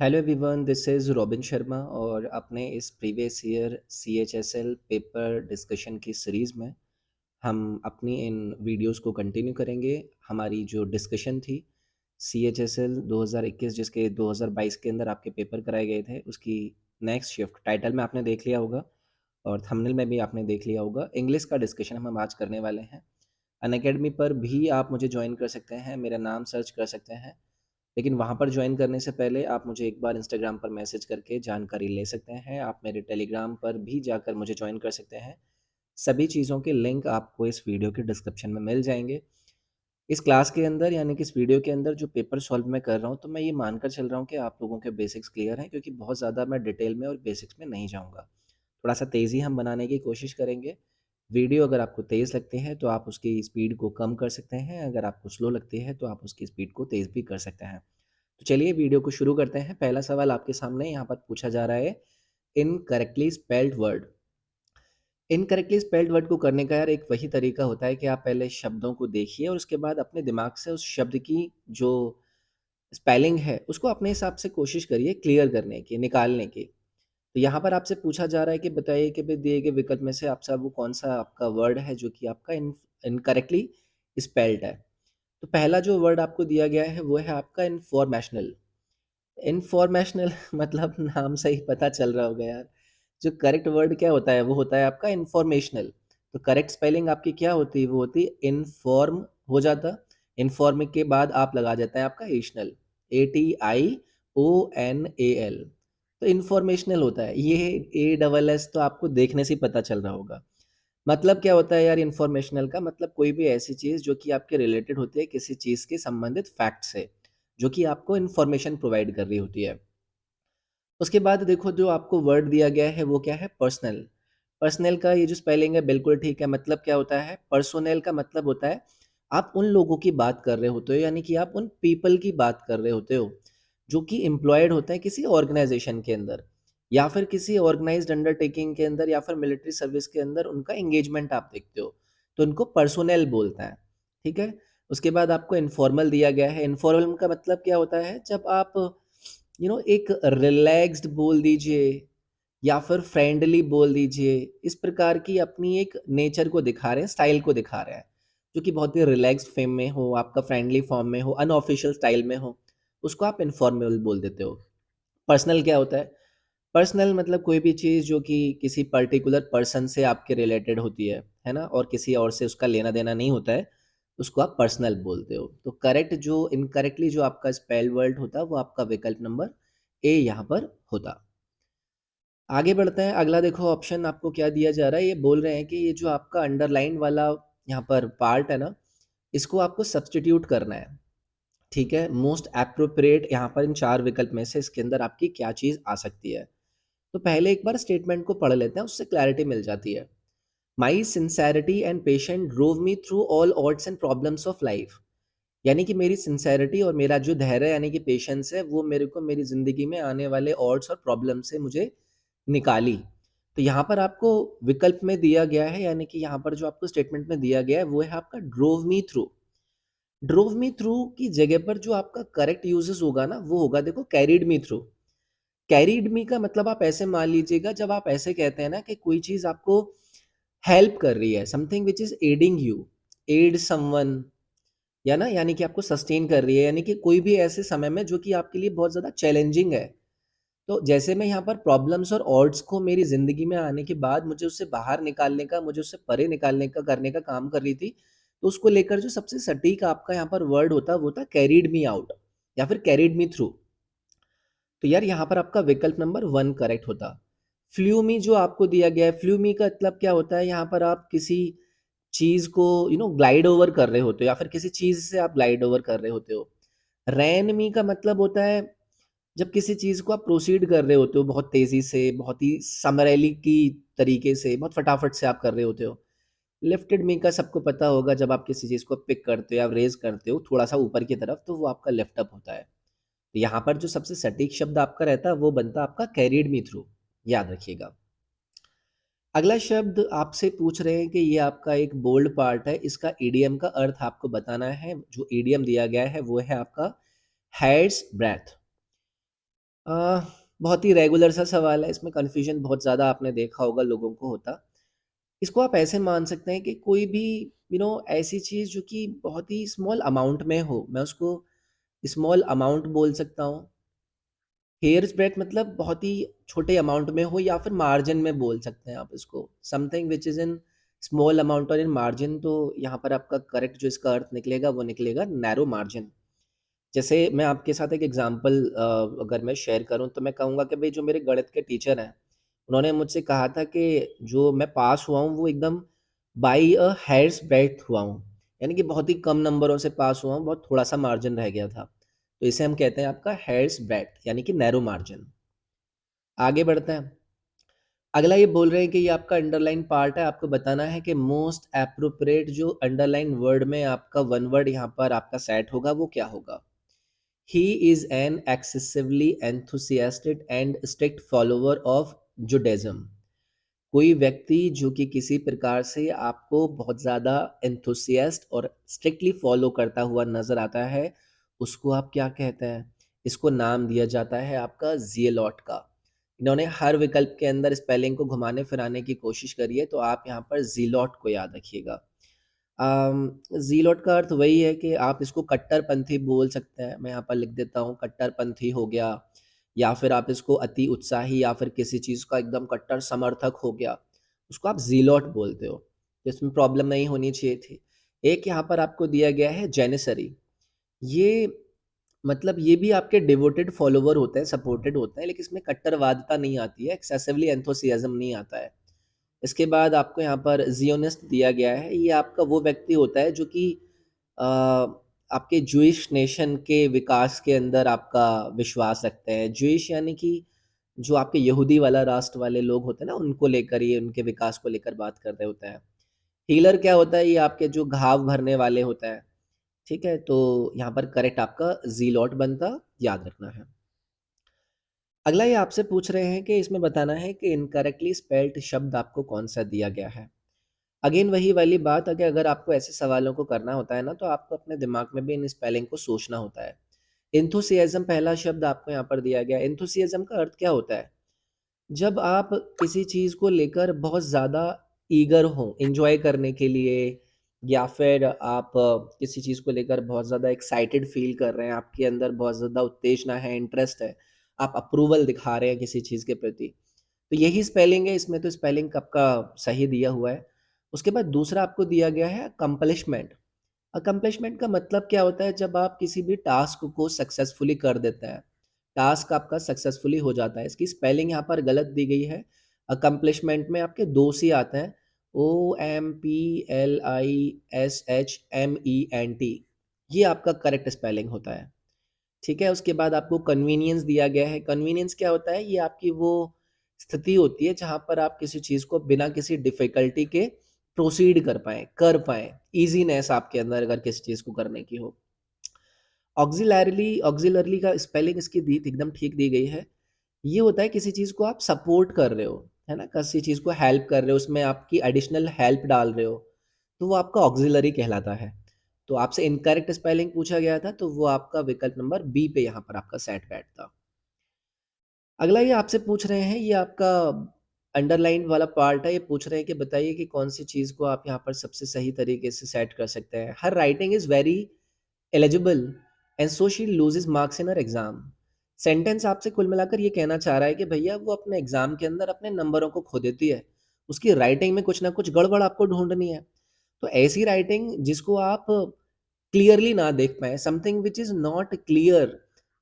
Hello everyone, this is robin Sharma और अपने इस previous year CHSL paper discussion की सीरीज़ में हम अपनी इन वीडियोस को कंटिन्यू करेंगे। हमारी जो डिस्कशन थी सीएचएसएल 2021 जिसके 2022 के अंदर आपके पेपर कराए गए थे, उसकी नेक्स्ट शिफ्ट टाइटल में आपने देख लिया होगा और थंबनेल में भी आपने देख लिया होगा। इंग्लिश का डिस्कशन हम आज करने वाले हैं। अनअकैडमी पर भी आप मुझे ज्वाइन कर सकते हैं, मेरा नाम सर्च कर सकते हैं। लेकिन वहाँ पर ज्वाइन करने से पहले आप मुझे एक बार इंस्टाग्राम पर मैसेज करके जानकारी ले सकते हैं। आप मेरे टेलीग्राम पर भी जाकर मुझे ज्वाइन कर सकते हैं। सभी चीज़ों के लिंक आपको इस वीडियो के डिस्क्रिप्शन में मिल जाएँगे। इस क्लास के अंदर यानी कि इस वीडियो के अंदर जो पेपर सॉल्व मैं कर रहा हूँ, तो मैं ये मानकर चल रहा हूँ कि आप लोगों के बेसिक्स क्लियर हैं, क्योंकि बहुत ज़्यादा मैं डिटेल में और बेसिक्स में नहीं जाऊँगा। थोड़ा-सा तेज़ी हम बनाने की कोशिश करेंगे। वीडियो अगर आपको तेज़ लगती है तो आप उसकी स्पीड को कम कर सकते हैं, अगर आपको स्लो लगती है तो आप उसकी स्पीड को तेज़ भी कर सकते हैं। तो चलिए वीडियो को शुरू करते हैं। पहला सवाल आपके सामने यहाँ पर पूछा जा रहा है, incorrectly spelled word. Incorrectly spelled word को करने का यार एक वही तरीका होता है कि आप पहले शब्दों को देखिए और उसके बाद अपने दिमाग से उस शब्द की जो स्पेलिंग है उसको अपने हिसाब से कोशिश करिए क्लियर करने की, निकालने की। तो यहाँ पर आपसे पूछा जा रहा है कि बताइए कि भाई दिए गए विकल्प में से आपसे वो कौन-सा आपका वर्ड है जो कि आपका इनकरेक्टली स्पेल्ड है। तो पहला जो वर्ड आपको दिया गया है वो है आपका इन्फॉर्मेशनल। इन्फॉर्मेशनल मतलब नाम से ही पता चल रहा होगा यार। जो करेक्ट वर्ड क्या होता है, वो होता है आपका इन्फॉर्मेशनल। तो करेक्ट स्पेलिंग आपकी क्या होती है, वो होती है इन्फॉर्म हो जाता, इन्फॉर्म के बाद आप लगा जाता है आपका एशनल, ATIONAL। तो इन्फॉर्मेशनल होता है ये। ASS तो आपको देखने से ही पता चल रहा होगा। मतलब क्या होता है यार इन्फॉर्मेशनल का मतलब कोई भी ऐसी चीज़ जो कि आपके रिलेटेड होती है किसी चीज़ के संबंधित फैक्ट से, जो कि आपको इन्फॉर्मेशन प्रोवाइड कर रही होती है। उसके बाद देखो जो आपको वर्ड दिया गया है वो क्या है, पर्सनल। पर्सनल का ये जो स्पेलिंग है बिल्कुल ठीक है। मतलब क्या होता है, पर्सोनेल का मतलब होता है आप उन लोगों की बात कर रहे होते हो, यानी कि आप उन पीपल की बात कर रहे होते हो जो कि एम्प्लॉयड होते हैं किसी ऑर्गेनाइजेशन के अंदर, या फिर किसी ऑर्गेनाइज्ड अंडरटेकिंग के अंदर, या फिर मिलिट्री सर्विस के अंदर उनका एंगेजमेंट आप देखते हो, तो उनको पर्सोनेल बोलते हैं। ठीक है। उसके बाद आपको इनफॉर्मल दिया गया है। इनफॉर्मल का मतलब क्या होता है, जब आप एक रिलैक्स्ड बोल दीजिए या फिर फ्रेंडली बोल दीजिए, इस प्रकार की अपनी एक नेचर को दिखा रहे हैं, स्टाइल को दिखा रहे हैं, जो कि बहुत ही रिलैक्स्ड फेम में हो, आपका फ्रेंडली फॉर्म में हो, अनऑफिशियल स्टाइल में हो, उसको आप इनफॉर्मल बोल देते हो। पर्सनल क्या होता है, पर्सनल मतलब कोई भी चीज़ जो कि किसी पर्टिकुलर पर्सन से आपके रिलेटेड होती है ना? और किसी और से उसका लेना-देना नहीं होता है, उसको आप पर्सनल बोलते हो। तो करेक्ट जो इनकरेक्टली जो आपका स्पेल्ड वर्ड होता, वो आपका विकल्प नंबर ए यहाँ पर होता। आगे बढ़ते हैं, अगला देखो ऑप्शन आपको क्या दिया जा रहा है, ये बोल रहे हैं कि ये जो आपका अंडरलाइन वाला यहाँ पर पार्ट है ना, इसको आपको सब्स्टिट्यूट करना है। ठीक है? मोस्ट एप्रोप्रिएट यहाँ पर इन 4 विकल्प में से इसके अंदर आपकी क्या चीज़ आ सकती है? तो पहले एक बार स्टेटमेंट को पढ़ लेते हैं, उससे क्लैरिटी मिल जाती है। My sincerity and patient drove me through all odds and problems of life. यानी कि मेरी सिंसेरिटी और मेरा जो धैर्य यानी कि पेशेंस है, वो मेरे को मेरी ज़िंदगी में आने वाले ऑड्स और प्रॉब्लम से मुझे निकाली। तो यहाँ पर आपको विकल्प में दिया गया है, यानी कि यहाँ पर जो आपको स्टेटमेंट में दिया गया है वो है आपका drove me through. Drove me through की जगह पर जो आपका करेक्ट यूजेस होगा ना, वो होगा देखो कैरिड मी थ्रू। कैरीड मी का मतलब आप ऐसे मान लीजिएगा, जब आप ऐसे कहते हैं ना कि कोई चीज़ आपको हेल्प कर रही है, something which is aiding you, aid someone, या ना, यानी कि आपको सस्टेन कर रही है, यानी कि कोई भी ऐसे समय में जो कि आपके लिए बहुत ज़्यादा चैलेंजिंग है। तो जैसे मैं यहाँ पर प्रॉब्लम्स और ऑड्स को मेरी ज़िंदगी में आने के बाद मुझे उससे बाहर निकालने का, मुझे उससे परे निकालने का, करने का काम कर रही थी, तो उसको लेकर जो सबसे सटीक आपका यहाँ पर वर्ड होता, वो था कैरीड मी आउट या फिर कैरीड मी थ्रू। तो यार यहाँ पर आपका विकल्प नंबर 1 करेक्ट होता। फ्लूमी जो आपको दिया गया है, फ्लूमी का मतलब क्या होता है, यहाँ पर आप किसी चीज़ को ग्लाइड ओवर कर रहे होते हो या फिर किसी चीज़ से आप ग्लाइड ओवर कर रहे होते हो। रैनमी का मतलब होता है जब किसी चीज़ को आप प्रोसीड कर रहे होते हो बहुत तेज़ी से, बहुत ही समरैली की तरीके से, बहुत फटाफट से आप कर रहे होते हो। लिफ्टेड मी का सबको पता होगा, जब आप किसी चीज़ को पिक करते हो या रेज़ करते हो थोड़ा-सा ऊपर की तरफ, तो वो आपका लिफ्ट अप होता है। तो यहाँ पर जो सबसे सटीक शब्द आपका रहता है वो बनता है आपका कैरिड मी थ्रू, याद रखिएगा। अगला शब्द आपसे पूछ रहे हैं कि ये आपका एक बोल्ड पार्ट है, इसका ईडीएम का अर्थ आपको बताना है। जो ईडीएम दिया गया है वो है आपका हैड्स ब्रेथ। अ, बहुत ही रेगुलर सा सवाल है, इसमें कन्फ्यूजन बहुत ज़्यादा आपने देखा होगा लोगों को होता। इसको आप ऐसे मान सकते हैं कि कोई भी ऐसी चीज़ जो कि बहुत ही स्मॉल अमाउंट में हो, मैं उसको स्मॉल अमाउंट बोल सकता हूँ। हेयर्स ब्रेडथ मतलब बहुत ही छोटे अमाउंट में हो या फिर मार्जिन में बोल सकते हैं आप इसको। Something which is in small amount और इन मार्जिन, तो यहाँ पर आपका करेक्ट जो इसका अर्थ निकलेगा वो निकलेगा नैरो मार्जिन। जैसे मैं आपके साथ एक एग्ज़ाम्पल अगर मैं शेयर करूँ तो मैं कहूँगा कि भई जो मेरे गणित के टीचर हैं, उन्होंने मुझसे कहा था कि जो मैं पास हुआ हूँ वो एकदम बाय अ हेयर्स ब्रेडथ हुआ हूँ। यानी कि बहुत ही कम नंबरों से पास हुआ हूँ, बहुत थोड़ा-सा मार्जिन रह गया था। तो इसे हम कहते हैं आपका हेयर्स ब्रेडथ यानी कि नैरो मार्जिन। आगे बढ़ते हैं। अगला ये बोल रहे हैं कि ये आपका अंडरलाइन पार्ट है, आपको बताना है कि मोस्ट एप्रोप्रिएट जो अंडरलाइन वर्ड में आपका वन वर्ड यहाँ पर आपका सेट होगा वो क्या होगा? He is an excessively enthusiastic and strict follower of Judaism. कोई व्यक्ति जो कि किसी प्रकार से आपको बहुत ज़्यादा एंथुसियास्ट और स्ट्रिक्टली फॉलो करता हुआ नज़र आता है, उसको आप क्या कहते हैं? इसको नाम दिया जाता है आपका ज़ियलॉट का। इन्होंने हर विकल्प के अंदर स्पेलिंग को घुमाने-फिराने की कोशिश करी है, तो आप यहाँ पर ज़ीलॉट को याद रखिएगा। ज़ीलॉट का अर्थ वही है कि आप इसको कट्टरपंथी बोल सकते हैं। मैं यहाँ पर लिख देता हूँ, कट्टरपंथी हो गया, या फिर आप इसको अति उत्साही या फिर किसी चीज़ का एकदम कट्टर समर्थक हो गया, उसको आप ज़ीलॉट बोलते हो। तो इसमें प्रॉब्लम नहीं होनी चाहिए थी। एक यहाँ पर आपको दिया गया है जेनिसरी। ये मतलब ये भी आपके डिवोटेड फॉलोवर होते हैं, सपोर्टेड होते हैं, लेकिन इसमें कट्टरवादिता नहीं आती है, एक्सेसिवली एंथुसियाज़्म नहीं आता है। इसके बाद आपको यहाँ पर ज़ियोनिस्ट दिया गया है। ये आपका वो व्यक्ति होता है जो कि अ, आपके ज्यूइश नेशन के विकास के अंदर आपका विश्वास रखते हैं। ज्यूइश यानी कि जो आपके यहूदी वाला राष्ट्र वाले लोग होते हैं ना, उनको लेकर ये उनके विकास को लेकर बात कर रहे होते हैं। हीलर क्या होता है? ये आपके जो घाव भरने वाले होते हैं, ठीक है? तो यहाँ पर करेक्ट आपका ज़ीलॉट बनता, याद रखना है। अगला ये आपसे पूछ रहे हैं कि इसमें बताना है कि इनकरेक्टली स्पेल्ड शब्द आपको कौन-सा दिया गया है। अगेन वही वाली बात है कि अगर आपको ऐसे सवालों को करना होता है ना, तो आपको अपने दिमाग में भी इन स्पेलिंग को सोचना होता है। एंथुसियाज़्म पहला शब्द आपको यहाँ पर दिया गया है। एंथुसियाज़्म का अर्थ क्या होता है? जब आप किसी चीज़ को लेकर बहुत ज़्यादा ईगर हों, एन्जॉय करने के लिए, या फिर आप किसी चीज़ को लेकर बहुत ज़्यादा एक्साइटेड फ़ील कर रहे हैं, आपके अंदर बहुत ज़्यादा उत्तेजना है, इंटरेस्ट है, आप अप्रूवल दिखा रहे हैं किसी चीज़ के प्रति। तो यही स्पेलिंग है, इसमें तो स्पेलिंग आपका सही दिया हुआ है। उसके बाद दूसरा आपको दिया गया है अकम्प्लिशमेंट। अकम्प्लिशमेंट का मतलब क्या होता है? जब आप किसी भी टास्क को सक्सेसफुली कर देते हैं, टास्क आपका सक्सेसफुली हो जाता है। इसकी स्पेलिंग यहाँ पर गलत दी गई है। अकम्प्लिशमेंट में आपके 2 सी आते हैं, OMPLISHMENT, ये आपका करेक्ट स्पेलिंग होता है। ठीक है? उसके बाद आपको कन्वीनियंस दिया गया है। कन्वीनियंस क्या होता है? ये आपकी वो स्थिति होती है जहाँ पर आप किसी चीज़ को बिना किसी डिफ़िकल्टी के प्रोसीड कर पाएँ। ईज़ीनेस आपके अंदर अगर किसी चीज़ को करने की हो। ऑक्ज़िलरीली का स्पेलिंग इसकी दी एकदम ठीक दी गई है। ये होता है किसी चीज़ को आप सपोर्ट कर रहे हो, है ना? किसी चीज़ को हेल्प कर रहे हो, उसमें आपकी एडिशनल हेल्प डाल रहे हो, तो वो आपका ऑक्ज़िलरी कहलाता है। तो आपसे इनकरेक्ट स्पेलिंग पूछा गया था, तो वो आपका विकल्प नंबर बी पे यहाँ पर आपका सेट बैठता। अगला ये आपसे पूछ रहे हैं, ये आपका अंडरलाइन वाला पार्ट है, ये पूछ रहे हैं कि बताइए कि कौन-सी चीज़ को आप यहाँ पर सबसे सही तरीके से सेट कर सकते हैं। Her writing is very eligible and so she loses marks in her exam. Sentence आपसे कुल मिलाकर ये कहना चाह रहा है कि भैया वो अपने एग्ज़ाम के अंदर अपने नंबरों को खो देती है। उसकी राइटिंग में कुछ ना कुछ गड़बड़ आपको ढूँढनी है। तो ऐसी राइटिंग जिसको आप क्लियरली ना देख पाएँ, something which is not clear,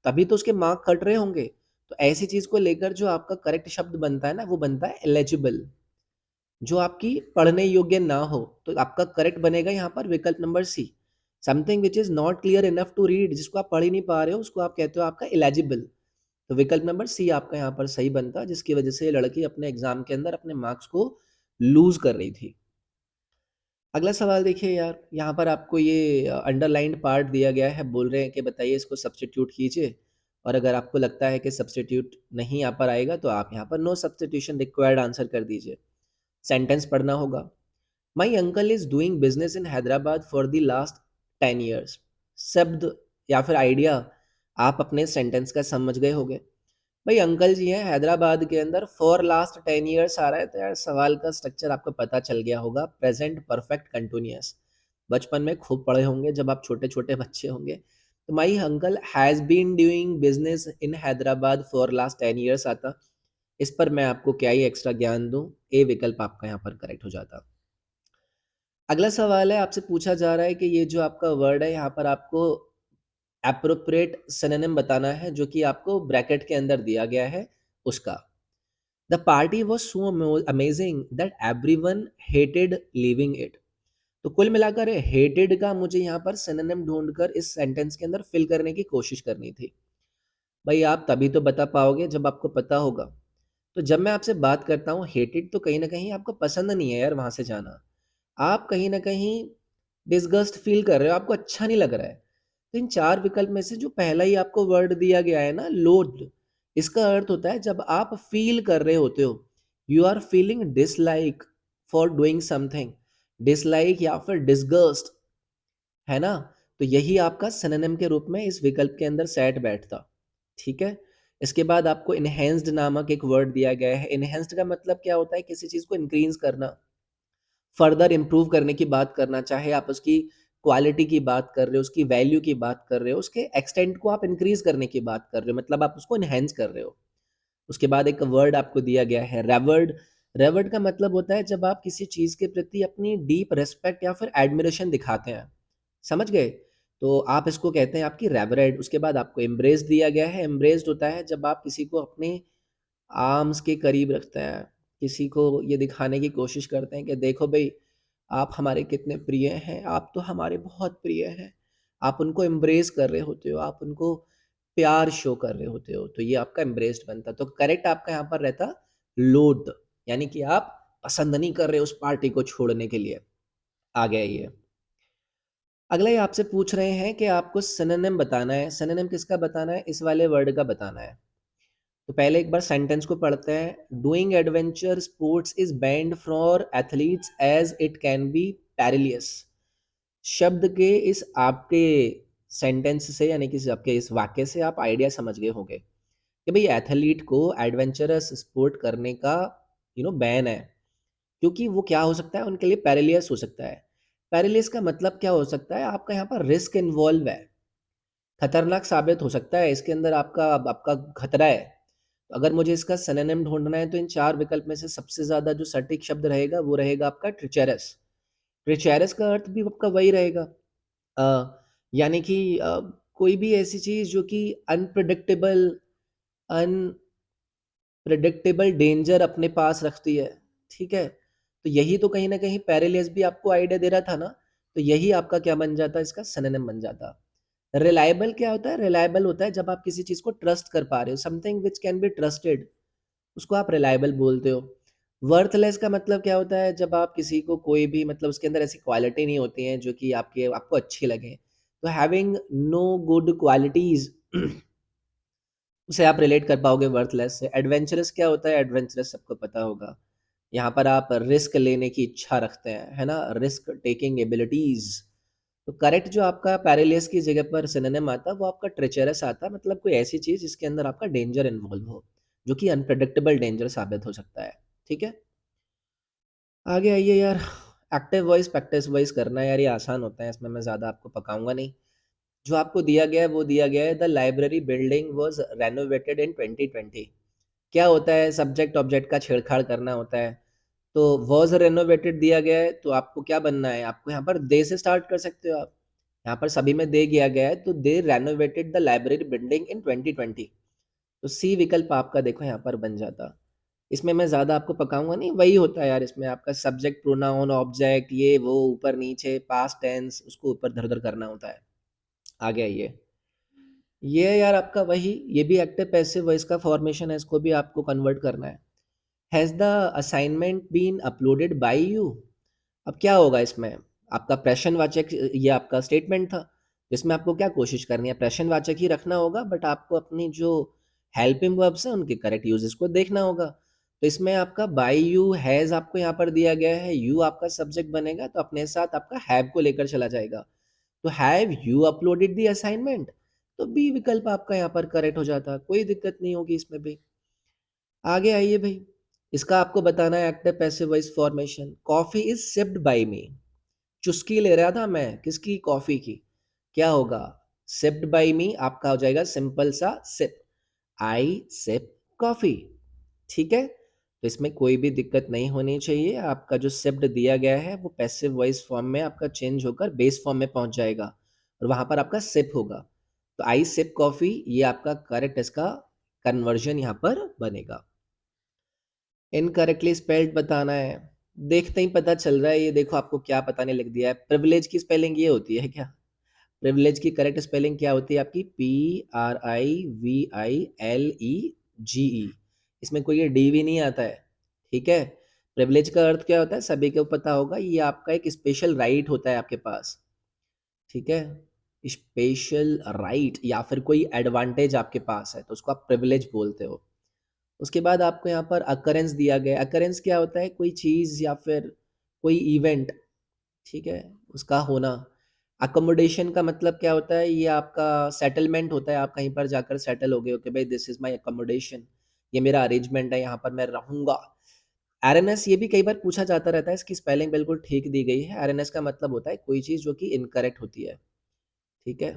तभी तो उसके मार्क कट रहे होंगे। तो ऐसी चीज़ को लेकर जो आपका करेक्ट शब्द बनता है ना, वो बनता है एलिजिबल, जो आपकी पढ़ने योग्य ना हो। तो आपका करेक्ट बनेगा यहाँ पर विकल्प number C. Something which is not clear enough to read, जिसको आप पढ़ ही नहीं पा रहे हो, उसको आप कहते हो आपका इलेजिबल। तो विकल्प नंबर सी आपका यहाँ पर सही बनता, जिसकी वजह से ये लड़की अपने एग्ज़ाम के अंदर अपने मार्क्स को लूज़ कर रही थी। अगला सवाल देखिए यार, यहाँ पर आपको ये अंडरलाइन्ड पार्ट दिया गया है, बोल रहे हैं कि बताइए इसको सब्स्टिट्यूट कीजिए, और अगर आपको लगता है कि सब्स्टिट्यूट नहीं यहाँ पर आएगा, तो आप यहाँ पर नो सब्स्टिट्यूशन रिक्वायर्ड आंसर कर दीजिए। सेंटेंस पढ़ना होगा। My uncle is doing business in Hyderabad for the last 10 years. शब्द या फिर आइडिया आप अपने सेंटेंस का समझ गए होंगे। भाई अंकल जी हैं हैदराबाद के अंदर, फॉर लास्ट 10 ईयर्स आ रहा है, तो यार सवाल का स्ट्रक्चर आपको पता चल गया होगा, प्रेजेंट परफेक्ट कंटिन्यूअस। बचपन में खूब पढ़े होंगे जब आप छोटे छोटे बच्चे होंगे। तो my uncle has been doing business in Hyderabad for last 10 years आता। इस पर मैं आपको क्या ही एक्स्ट्रा ज्ञान दूं, ए विकल्प आपका यहाँ पर करेक्ट हो जाता। अगला सवाल है, आपसे पूछा जा रहा है कि ये जो आपका वर्ड है यहाँ पर आपको एप्रोप्रिएट सिनोनिम बताना है, जो कि आपको ब्रैकेट के अंदर दिया गया है उसका। The party was so amazing that everyone hated leaving it. तो कुल मिलाकर हेटेड का मुझे यहाँ पर सिनोनिम ढूंढकर इस सेंटेंस के अंदर फिल करने की कोशिश करनी थी। भाई आप तभी तो बता पाओगे जब आपको पता होगा। तो जब मैं आपसे बात करता हूँ हेटेड, तो कहीं ना कहीं आपको पसंद नहीं है यार वहां से जाना। आप कहीं ना कहीं डिसगस्ट फील कर रहे हो, आपको अच्छा नहीं लग रहा है। तो इन चार विकल्प में से जो पहला ही आपको वर्ड दिया गया है ना, लोड, इसका अर्थ होता है जब आप फील कर रहे होते हो, you are feeling dislike for doing something, dislike या फिर डिसगस्ट, है ना। तो यही आपका सिनोनिम के रूप में इस विकल्प के अंदर सेट बैठता। ठीक है। इसके बाद आपको इनहेंस्ड नामक एक वर्ड दिया गया है। इनहेंस्ड का मतलब क्या होता है, किसी चीज को इंक्रीज करना, फर्दर इम्प्रूव करने की बात करना, चाहे आप उसकी क्वालिटी की बात कर रहे हो, उसकी वैल्यू की बात कर रहे हो, उसके एक्सटेंट को आप इंक्रीज करने की बात कर रहे हो, मतलब आप उसको इनहेंस कर रहे हो। उसके बाद एक वर्ड आपको दिया गया है रेवर्ड। रेवर्ड का मतलब होता है जब आप किसी चीज के प्रति अपनी डीप रेस्पेक्ट या फिर एडमिरेशन दिखाते हैं। समझ गए। तो आप इसको कहते हैं आपकी रेवरेड। उसके बाद आपको एम्ब्रेस दिया गया है। एम्ब्रेस्ड होता है जब आप किसी को अपने आर्म्स के करीब रखते हैं, किसी को ये दिखाने की कोशिश करते हैं कि देखो भाई, आप हमारे कितने प्रिय हैं, आप तो हमारे बहुत प्रिय हैं। आप उनको एम्ब्रेस कर रहे होते हो, आप उनको प्यार शो कर रहे होते हो, तो ये आपका एम्ब्रेस्ड बनता। तो करेक्ट आपका यहाँ पर रहता लोड, यानी कि आप पसंद नहीं कर रहे उस पार्टी को छोड़ने के लिए। आ गया ये। अगला ये आपसे पूछ रहे हैं कि आपको सिनोनिम बताना है। सिनोनिम किसका बताना है, इस वाले वर्ड का बताना है। तो पहले एक बार सेंटेंस को पढ़ते हैं। Doing adventure sports is banned for athletes as it can be perilous. शब्द के इस आपके सेंटेंस से, यानी कि आपके इस वाक्य से आप आइडिया समझ गए होंगे कि भाई एथलीट को एडवेंचरस स्पोर्ट करने का बैन है, क्योंकि वो क्या हो सकता है उनके लिए, पेरिलियस हो सकता है। पेरिलियस का मतलब क्या हो सकता है, आपका यहाँ पर रिस्क इन्वॉल्व है, खतरनाक साबित हो सकता है, इसके अंदर आपका आपका खतरा है। तो अगर मुझे इसका सिनोनिम ढूंढना है, तो इन चार विकल्प में से सबसे ज्यादा जो सटीक शब्द रहेगा वो रहेगा आपका ट्रिचेरस। ट्रिचेरस का अर्थ भी आपका वही रहेगा, यानी कि कोई भी ऐसी चीज जो कि अनप्रिडिक्टेबल, अनप्रिडिक्टेबल डेंजर अपने पास रखती है। ठीक है। तो यही तो कहीं ना कहीं पेरिलियस भी आपको आइडिया दे रहा था ना। तो यही आपका क्या बन जाता, इसका सिनोनिम बन जाता। रिलायबल क्या होता है, रिलायबल होता है जब आप किसी चीज को ट्रस्ट कर पा रहे हो, something which can be trusted, उसको आप रिलायबल बोलते हो। वर्थलेस का मतलब क्या होता है, जब आप किसी को कोई भी, मतलब उसके अंदर ऐसी क्वालिटी नहीं होती हैं जो कि आपके आपको अच्छी लगे। तो हैविंग नो गुड क्वालिटीज उसे आप रिलेट कर पाओगे वर्थलेस से। एडवेंचरस क्या होता है, एडवेंचरस सबको पता होगा, यहाँ पर आप रिस्क लेने की इच्छा रखते हैं, है ना, रिस्क टेकिंग एबिलिटीज। तो करेक्ट जो आपका पैरेलियस की जगह पर सिनोनिम आता वो आपका ट्रेचरस आता, मतलब कोई ऐसी चीज जिसके अंदर आपका डेंजर इन्वॉल्व हो, जो कि अनप्रेडिक्टेबल डेंजर साबित हो सकता है। ठीक है। आगे आइए यार। एक्टिव वॉइस प्रैक्टिस वॉइस करना है यार, ये आसान होता है, इसमें मैं ज़्यादा आपको पकाऊंगा नहीं। जो आपको दिया गया है वो दिया गया है, the library building was renovated in 2020। क्या होता है, सब्जेक्ट ऑब्जेक्ट का छेड़छाड़ करना होता है। तो वॉज रेनोवेटेड दिया गया है, तो आपको क्या बनना है, आपको यहाँ पर दे से स्टार्ट कर सकते हो आप। यहाँ पर सभी में दे गया गया है, तो they renovated the library building in 2020। तो सी विकल्प आपका देखो यहाँ पर बन जाता। इसमें मैं ज़्यादा आपको पकाऊंगा नहीं, वही होता है यार, इसमें आपका सब्जेक्ट प्रोनाउन ऑब्जेक्ट ये वो ऊपर नीचे पास्ट टेंस उसको ऊपर धर धर करना होता है। आ गया ये यार आपका वही, ये भी एक्टिव पैसिव वॉइस का फॉर्मेशन है, इसको भी आपको कन्वर्ट करना है। Has the assignment been uploaded by you. अब क्या होगा इसमें, आपका प्रश्नवाचक, ये आपका स्टेटमेंट था जिसमें आपको क्या कोशिश करनी है, प्रश्नवाचक ही रखना होगा, बट आपको अपनी जो हेल्पिंग वर्ब्स हैं उनके करेक्ट यूजेस को देखना होगा। तो इसमें आपका बाय यू हैज़ आपको यहाँ पर दिया गया है, यू आपका सब्जेक्ट बनेगा, तो अपने साथ आपका हैव को लेकर चला जाएगा। तो have you uploaded the assignment, तो बी विकल्प आपका यहाँ पर करेक्ट हो जाता, कोई दिक्कत नहीं होगी इसमें भी। आगे आइए भाई, इसका आपको बताना है active passive voice formation. Coffee is sipped by me, चुस्की ले रहा था मैं किसकी, कॉफी की। क्या होगा, सिप्ड बाय मी आपका हो जाएगा सिंपल सा सिप, आई सिप कॉफी। ठीक है, तो इसमें कोई भी दिक्कत नहीं होनी चाहिए। आपका जो सिप्ड दिया गया है वो पैसिव वॉइस फॉर्म में आपका चेंज होकर बेस फॉर्म में पहुंच जाएगा और वहां पर आपका सिप होगा। तो आई सिप कॉफी, ये आपका करेक्ट इसका कन्वर्जन यहाँ पर बनेगा। इनकरेक्टली स्पेल्ड बताना है, देखते ही पता चल रहा है, ये देखो आपको क्या पता नहीं, लिख दिया है प्रिविलेज की स्पेलिंग ये होती है क्या। प्रिविलेज की करेक्ट स्पेलिंग क्या होती है आपकी, PRIVILEGE। इसमें कोई ये डी भी नहीं आता है। ठीक है, प्रिविलेज का अर्थ क्या होता है सभी को पता होगा, ये आपका एक स्पेशल राइट होता है आपके पास। ठीक है, स्पेशल राइट या फिर कोई एडवांटेज आपके पास है तो उसको आप प्रिविलेज बोलते हो। उसके बाद आपको यहाँ पर अकरेंस दिया गया है। अकरेंस क्या होता है, कोई चीज़ या फिर कोई इवेंट, ठीक है, उसका होना। अकोमोडेशन का मतलब क्या होता है, ये आपका सेटलमेंट होता है, आप कहीं पर जाकर सेटल हो गए हो कि भाई दिस इज माय अकोमोडेशन, ये मेरा अरेंजमेंट है, यहाँ पर मैं रहूंगा। आरएनएस ये भी कई बार पूछा जाता रहता है, इसकी स्पेलिंग बिल्कुल ठीक दी गई है। आरएनएस का मतलब होता है कोई चीज़ जो कि इनकरेक्ट होती है। ठीक है,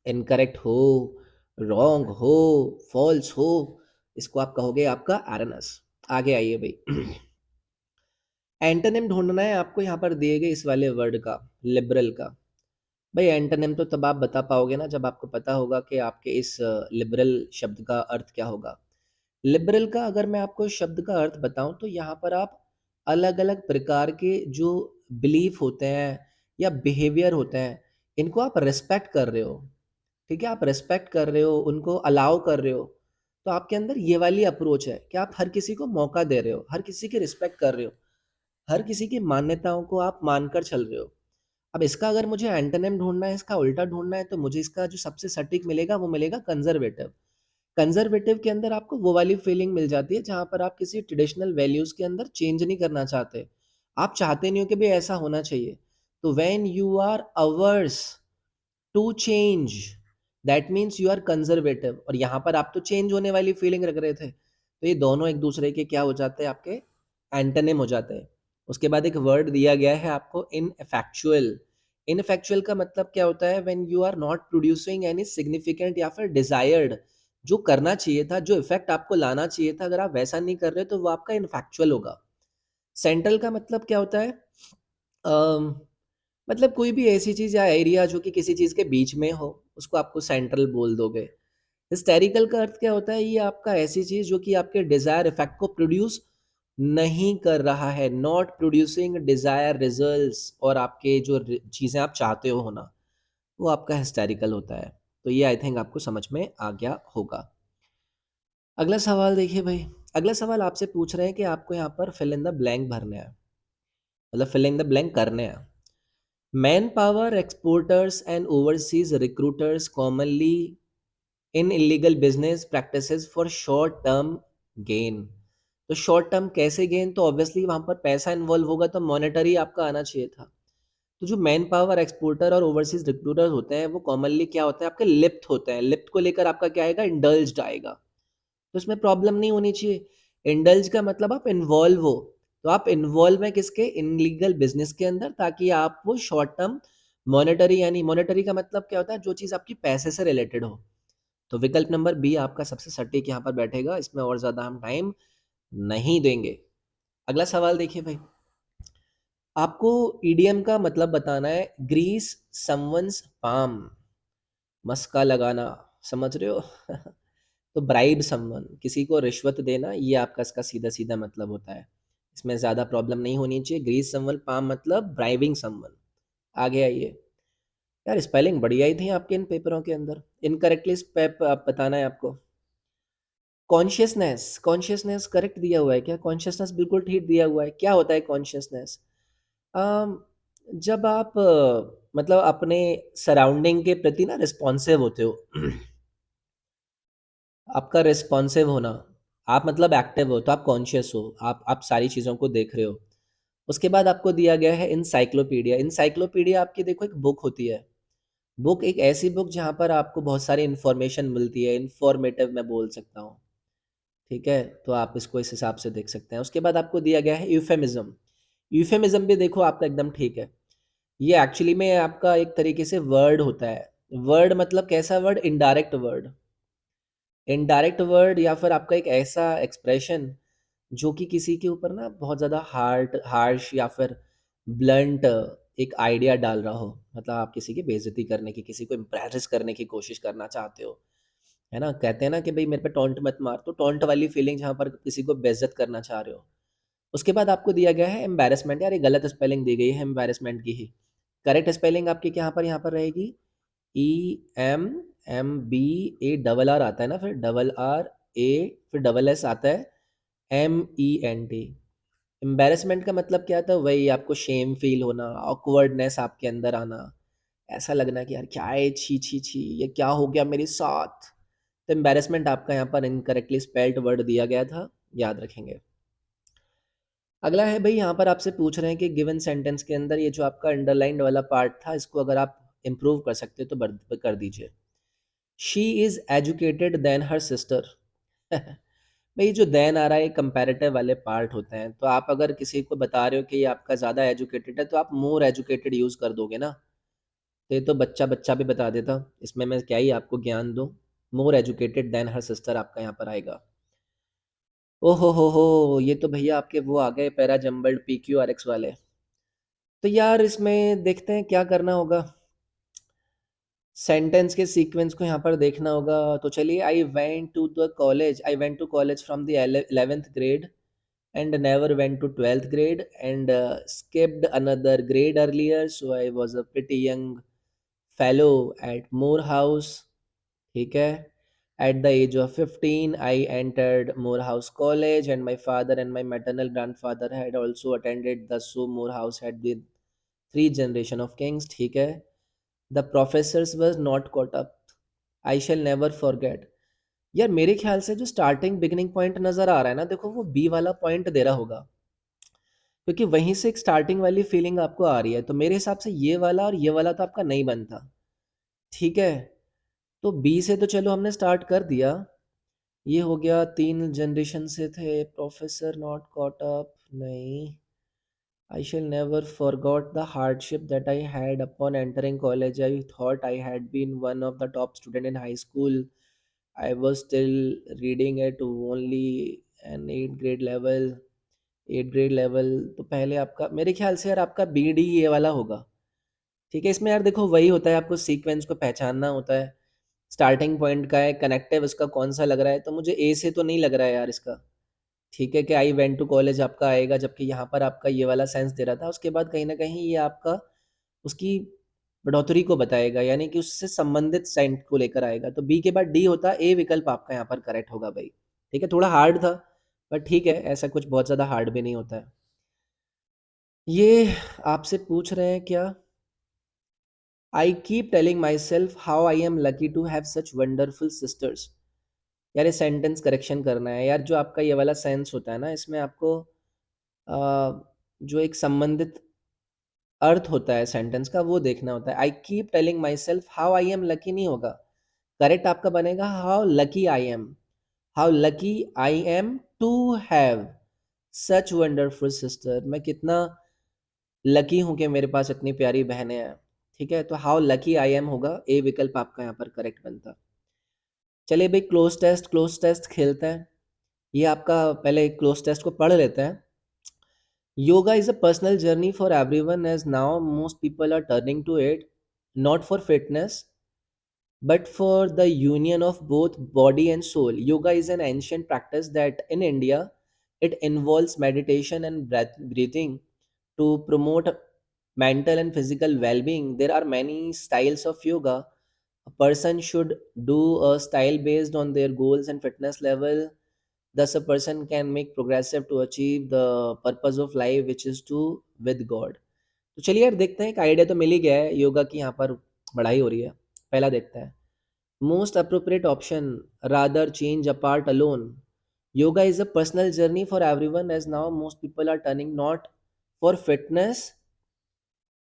इनकरेक्ट हो, रॉन्ग हो, फॉल्स हो, इसको आप कहोगे आपका आरएनएस। आगे आइए भाई, एंटोनिम ढूंढना है आपको यहाँ पर दिए गए इस वाले वर्ड का, लिबरल का। भाई एंटोनिम तो तब आप बता पाओगे ना जब आपको पता होगा कि आपके इस लिबरल शब्द का अर्थ क्या होगा। लिबरल का अगर मैं आपको शब्द का अर्थ बताऊं तो यहाँ पर आप अलग अलग प्रकार के जो बिलीफ होते हैं या बिहेवियर होते हैं, इनको आप रिस्पेक्ट कर रहे हो। ठीक है, आप रिस्पेक्ट कर रहे हो, उनको अलाउ कर रहे हो। तो आपके अंदर ये वाली अप्रोच है कि आप हर किसी को मौका दे रहे हो, हर किसी की रिस्पेक्ट कर रहे हो, हर किसी की मान्यताओं को आप मानकर चल रहे हो। अब इसका अगर मुझे एंटोनिम ढूंढना है, इसका उल्टा ढूंढना है, तो मुझे इसका जो सबसे सटीक मिलेगा वो मिलेगा कंजर्वेटिव। कंजर्वेटिव के अंदर आपको वो वाली फीलिंग मिल जाती है जहां पर आप किसी ट्रेडिशनल वैल्यूज के अंदर चेंज नहीं करना चाहते, आप चाहते नहीं हो कि भाई ऐसा होना चाहिए। तो when you are averse to change, that means you are conservative, और यहाँ पर आप तो चेंज होने वाली फीलिंग रख रहे थे, तो ये दोनों एक दूसरे के क्या हो जाते हैं, आपके एंटोनिम हो जाते हैं। उसके बाद एक वर्ड दिया गया है आपको, इनफैक्चुअल। इनफैक्चुअल का मतलब क्या होता है, when you are not producing any significant या फिर डिजायर्ड, जो करना चाहिए था, जो इफेक्ट आपको लाना चाहिए था, अगर आप वैसा नहीं कर रहे तो वो आपका इनफैक्चुअल होगा। सेंट्रल का मतलब क्या होता है, अम, मतलब कोई भी ऐसी चीज़ या एरिया जो कि किसी चीज़ के बीच में हो, उसको आपको सेंट्रल बोल दोगे। हिस्टैरिकल का अर्थ क्या होता है, ये आपका ऐसी चीज़ जो कि आपके डिज़ायर इफेक्ट को प्रोड्यूस नहीं कर रहा है, नॉट प्रोड्यूसिंग डिज़ायर रिजल्ट्स, और आपके जो चीज़ें आप चाहते हो होना, वो आपका हिस्टैरिकल होता है। तो ये आई थिंक आपको समझ में आ गया होगा। अगला सवाल देखिए भाई, अगला सवाल आपसे पूछ रहे हैं कि आपको यहाँ पर फिल इन द ब्लैंक भरने हैं, मतलब फिल इन द ब्लैंक करने हैं। Manpower exporters and overseas recruiters commonly in illegal business practices for short term gain। तो शॉर्ट टर्म कैसे गेन, तो ऑब्वियसली वहां पर पैसा इन्वॉल्व होगा, तो मॉनेटरी आपका आना चाहिए था। तो जो मैन पावर एक्सपोर्टर और ओवरसीज रिक्रूटर होते हैं वो कॉमनली क्या होते हैं, आपके लिप्त होते हैं। लिप्त को लेकर आपका क्या आएगा, इंडल्ज्ड आएगा। तो इसमें प्रॉब्लम नहीं होनी चाहिए। इंडल्ज का मतलब आप इन्वॉल्व हो, तो आप इन्वॉल्व हैं किसके, इनलीगल बिजनेस के अंदर, ताकि आप वो शॉर्ट टर्म मॉनेटरी, यानी मॉनेटरी का मतलब क्या होता है, जो चीज़ आपकी पैसे से रिलेटेड हो। तो विकल्प नंबर बी आपका सबसे सटीक यहाँ पर बैठेगा, इसमें और ज़्यादा हम टाइम नहीं देंगे। अगला सवाल देखिए भाई, आपको ईडीएम का मतलब बताना है, ग्रीस समवंस पाम, मस्का लगाना, समझ रहे हो तो ब्राइब समवन, किसी को रिश्वत देना, ये आपका इसका सीधा सीधा मतलब होता है। इसमें ज़्यादा प्रॉब्लम नहीं होनी चाहिए। ग्रीस समवन पाम मतलब ब्राइबिंग समवन। आगे आइए, यार स्पेलिंग बढ़िया ही थी आपके इन पेपरों के अंदर। इनकरेक्टली बताना है आपको। कॉन्शियसनेस, कॉन्शियसनेस करेक्ट दिया हुआ है क्या, कॉन्शियसनेस बिल्कुल ठीक दिया हुआ है। क्या होता है कॉन्शियसनेस, जब आप मतलब अपने सराउंडिंग के प्रति ना रिस्पॉन्सिव होते हो आपका रिस्पॉन्सिव होना, आप मतलब एक्टिव हो तो आप कॉन्शियस हो, आप सारी चीज़ों को देख रहे हो। उसके बाद आपको दिया गया है इंसाइक्लोपीडिया। इंसाइक्लोपीडिया आपकी देखो एक बुक होती है, बुक एक ऐसी बुक जहाँ पर आपको बहुत सारी इन्फॉर्मेशन मिलती है, इन्फॉर्मेटिव मैं बोल सकता हूँ, ठीक है? तो आप इसको इस हिसाब से देख सकते हैं। उसके बाद आपको दिया गया है यूफेमिज़्म। यूफेमिज़्म भी देखो आपका एकदम ठीक है। ये एक्चुअली में आपका एक तरीके से वर्ड होता है। वर्ड मतलब कैसा word? Indirect word. Indirect word या फिर आपका एक ऐसा एक्सप्रेशन जो कि किसी के ऊपर ना बहुत ज़्यादा हार्श या फिर ब्लंट एक आइडिया डाल रहा हो। मतलब आप किसी की बेइज़्ज़ती करने की, किसी को इम्प्रेस करने की कोशिश करना चाहते हो, है ना? कहते हैं ना कि भई मेरे पे टॉन्ट मत मार, तो टॉन्ट वाली फीलिंग जहाँ पर किसी को बेइज़्ज़त करना चाह रहे हो। उसके बाद आपको दिया गया है एम्बैरेसमेंट। यार ये गलत स्पेलिंग दी गई है एम्बैरेसमेंट की ही। करेक्ट स्पेलिंग आपकी यहाँ पर रहेगी EMMBARR आता है ना, फिर डबल आर ए फिर डबल एस आता है MENT। एम्बैरेसमेंट का मतलब क्या था? वही आपको शेम फील होना, ऑकवर्डनेस आपके अंदर आना, ऐसा लगना कि यार क्या है, छी छी छी, ये क्या हो गया मेरे साथ। तो एम्बैरेसमेंट आपका यहाँ पर इनकरेक्टली स्पेल्ड वर्ड दिया गया था, याद रखेंगे। अगला है भाई, यहाँ पर आपसे पूछ रहे हैं कि गिवन सेंटेंस के अंदर ये जो आपका अंडरलाइंड वाला पार्ट था, इसको अगर आप इम्प्रूव कर सकते तो कर दीजिए। She is educated then her sister. भाई जो देन आ रहा है कंपैरेटिव वाले पार्ट होते हैं, तो आप अगर किसी को बता रहे हो कि ये आपका ज़्यादा एजुकेटेड है तो आप मोर एजुकेटेड यूज़ कर दोगे ना। तो ये तो बच्चा बच्चा भी बता देता, इसमें मैं क्या ही आपको ज्ञान दूँ। More educated then her sister आपका यहाँ पर आएगा। हो, ये तो भैया आपके वो आ गए पैरा जम्बल्ड PQRX वाले। तो यार इसमें देखते हैं क्या करना होगा। सेंटेंस के सीक्वेंस को यहाँ पर देखना होगा। तो चलिए, I went to college from the 11th grade and never went to 12th grade and skipped another grade earlier, so I was a pretty young fellow at Morehouse, ठीक है? At the age of 15 I entered Morehouse College and my father and my maternal grandfather had also attended the, so Morehouse had been three generation of kings, ठीक है? The professors was not caught up, I shall never forget। यार मेरे ख्याल से जो starting beginning point नज़र आ रहा है ना, देखो वो बी वाला पॉइंट दे रहा होगा, क्योंकि वहीं से एक स्टार्टिंग वाली फीलिंग आपको आ रही है। तो मेरे हिसाब से ये वाला और ये वाला तो आपका नहीं बनता, ठीक है? तो बी से तो चलो हमने स्टार्ट कर दिया। ये हो गया 3 जनरेशन से थे, प्रोफेसर नॉट कॉट अप, नहीं। I shall never forgot the hardship that I had upon entering college. I thought I had been one of the top student in high school. I was still reading at only an 8th grade level। 8th grade level तो पहले आपका मेरे ख्याल से यार आपका BD ये वाला होगा, ठीक है? इसमें यार देखो वही होता है, आपको सीक्वेंस को पहचानना होता है। स्टार्टिंग पॉइंट का है, कनेक्टिव इसका कौन-सा लग रहा है, तो मुझे ए से तो नहीं लग रहा है यार इसका। ठीक है कि आई वेंट टू कॉलेज आपका आएगा, जबकि यहाँ पर आपका ये वाला सेंस दे रहा था। उसके बाद कहीं न कहीं ये आपका उसकी बढ़ोतरी को बताएगा, यानी कि उससे संबंधित सेंट को लेकर आएगा। तो बी के बाद डी होता, ए विकल्प आपका यहाँ पर करेक्ट होगा भाई। ठीक है, थोड़ा हार्ड था, पर ठीक है, ऐसा कुछ बहुत ज़्यादा हार्ड भी नहीं होता है। ये आपसे पूछ रहे हैं क्या? I keep telling myself how I am lucky to have such wonderful sisters. यार ये सेंटेंस करेक्शन करना है यार। जो आपका ये वाला सेंस होता है ना, इसमें आपको जो एक संबंधित अर्थ होता है सेंटेंस का, वो देखना होता है। I keep telling myself how I am lucky नहीं होगा, करेक्ट आपका बनेगा how lucky I am. How lucky I am to have such wonderful sister. मैं कितना लकी हूँ कि मेरे पास इतनी प्यारी बहनें हैं, ठीक है? तो हाउ लकी आई एम होगा, ए विकल्प आपका यहाँ पर करेक्ट बनता। चलिए भाई, क्लोज टेस्ट खेलते हैं। ये आपका पहले क्लोज टेस्ट को पढ़ लेते हैं। Yoga is a personal journey for everyone, as now most people are turning to it, not for fitness, but for the union of both body and soul. Yoga is an ancient practice that in India it involves meditation and breathing to promote mental and physical well-being. There are many styles of yoga. A person should do a style based on their goals and fitness level. Thus, a person can make progressive to achieve the purpose of life, which is to with God। तो चलिए यार देखते हैं, एक idea तो मिल ही गया है। योगा की यहाँ पर पढ़ाई हो रही है। पहला देखते हैं, most appropriate option, rather change apart alone. Yoga is a personal journey for everyone, as now most people are turning not for fitness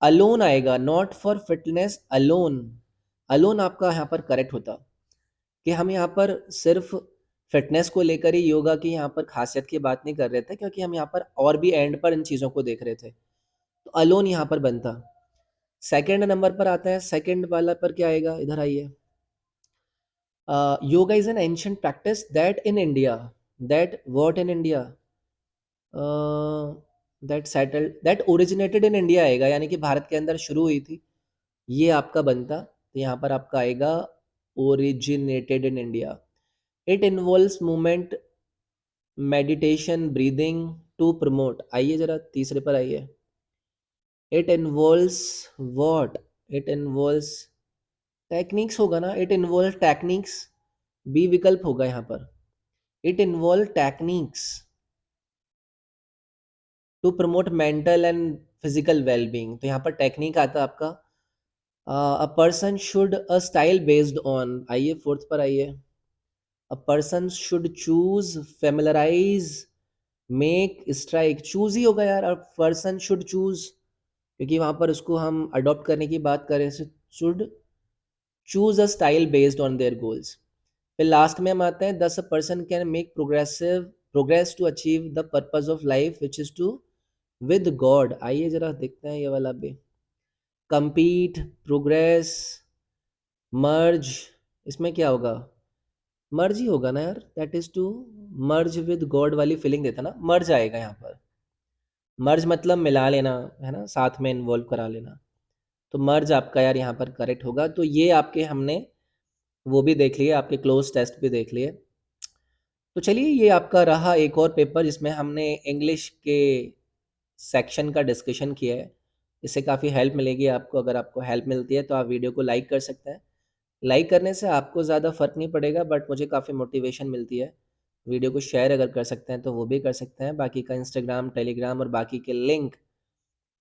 alone आएगा, not for fitness alone. Alone आपका यहाँ पर करेक्ट होता कि हम यहाँ पर सिर्फ फिटनेस को लेकर ही योगा की यहाँ पर खासियत की बात नहीं कर रहे थे, क्योंकि हम यहाँ पर और भी एंड पर इन चीज़ों को देख रहे थे। तो अलोन यहाँ पर बनता। सेकंड नंबर पर आता है, सेकंड वाला पर क्या आएगा, इधर आइए। Yoga is an ancient practice that in India, that what in India, that settled, that originated in India आएगा, यानी कि भारत के अंदर शुरू हुई थी, ये आपका बनता। तो यहाँ पर आपका आएगा originated in India. It involves movement, meditation, breathing to promote. आइए जरा तीसरे पर आइए। It involves what, it involves techniques होगा ना, इट इन्वॉल्व टेक्निक्स, बी विकल्प होगा यहाँ पर। It involve techniques to promote mental and physical wellbeing. तो यहाँ पर टेक्निक आता है आपका। A person should a style based on, आइए फोर्थ पर आइए। A person should choose, familiarise, make, strike. Choose ही होगा यार, और पर्सन शुड चूज, क्योंकि वहां पर उसको हम अडॉप्ट करने की बात करें, should choose a style based on their goals. फिर लास्ट में हम आते हैं, thus a person can make progress to achieve the purpose of life which is to with God. आइए जरा देखते हैं ये वाला भी। compete, प्रोग्रेस, मर्ज, इसमें क्या होगा, मर्ज ही होगा ना यार, that is to merge with God वाली फीलिंग देता ना, मर्ज आएगा यहाँ पर। मर्ज मतलब मिला लेना, है ना, साथ में इन्वॉल्व करा लेना। तो मर्ज आपका यार यहाँ पर करेक्ट होगा। तो ये आपके हमने वो भी देख लिए, आपके क्लोज टेस्ट भी देख लिए। तो चलिए, ये आपका रहा एक और पेपर जिसमें हमने इंग्लिश के सेक्शन का डिस्कशन किया है। इससे काफ़ी हेल्प मिलेगी आपको। अगर आपको हेल्प मिलती है तो आप वीडियो को लाइक कर सकते हैं। लाइक करने से आपको ज़्यादा फ़र्क नहीं पड़ेगा, बट मुझे काफ़ी मोटिवेशन मिलती है। वीडियो को शेयर अगर कर सकते हैं तो वो भी कर सकते हैं। बाकी का इंस्टाग्राम, टेलीग्राम और बाकी के लिंक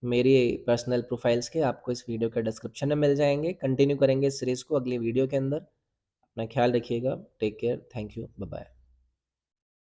मेरी पर्सनल प्रोफाइल्स के आपको इस वीडियो के डिस्क्रिप्शन में मिल जाएंगे। कंटिन्यू करेंगे इस सीरीज़ को अगली वीडियो के अंदर। अपना ख्याल रखिएगा। Take care. Thank you. Bye bye.